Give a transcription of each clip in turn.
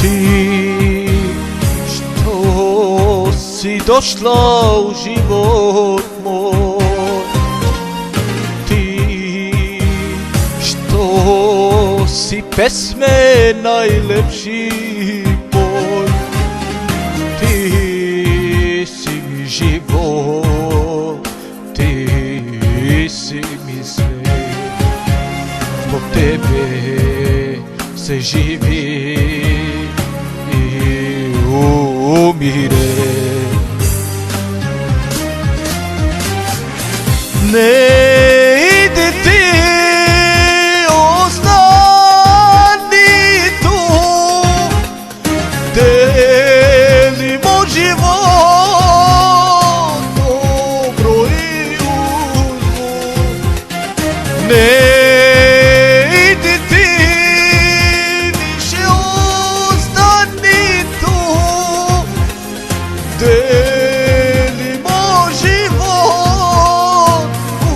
Ti što si došla u život moj, ti što si pesme najlepši moj, ti si mi život, ti si mi sve. Zbog tebe se živi i umire. Ne idi ti, ostani tu, delimo život, dobro i uzlu. Ne idi ti, više ostani tu, delimo život u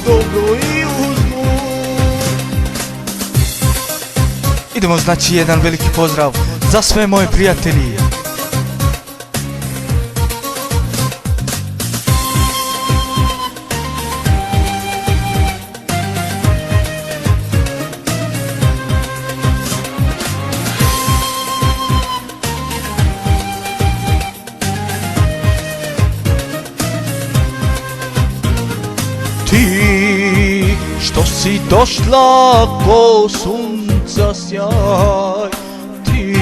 dobro i u zlu. Idemo, znači, jedan veliki pozdrav za sve moje prijatelji. Ti što si došla ko sunca sjaj, ti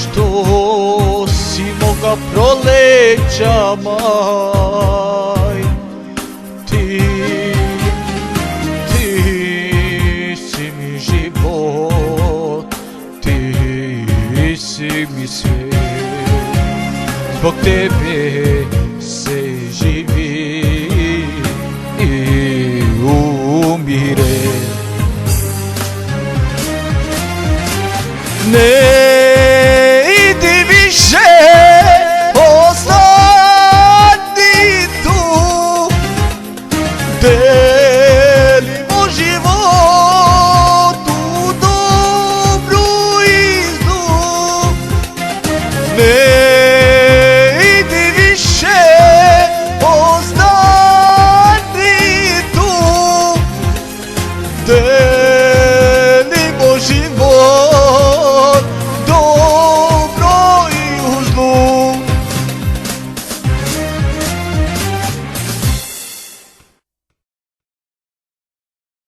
što si moga proleća maj, ti si mi život, ti si mi sve. Zbog tebe se živi i umire. Ne idi više, ostani tu, delimo život u dobru i zlu. Ne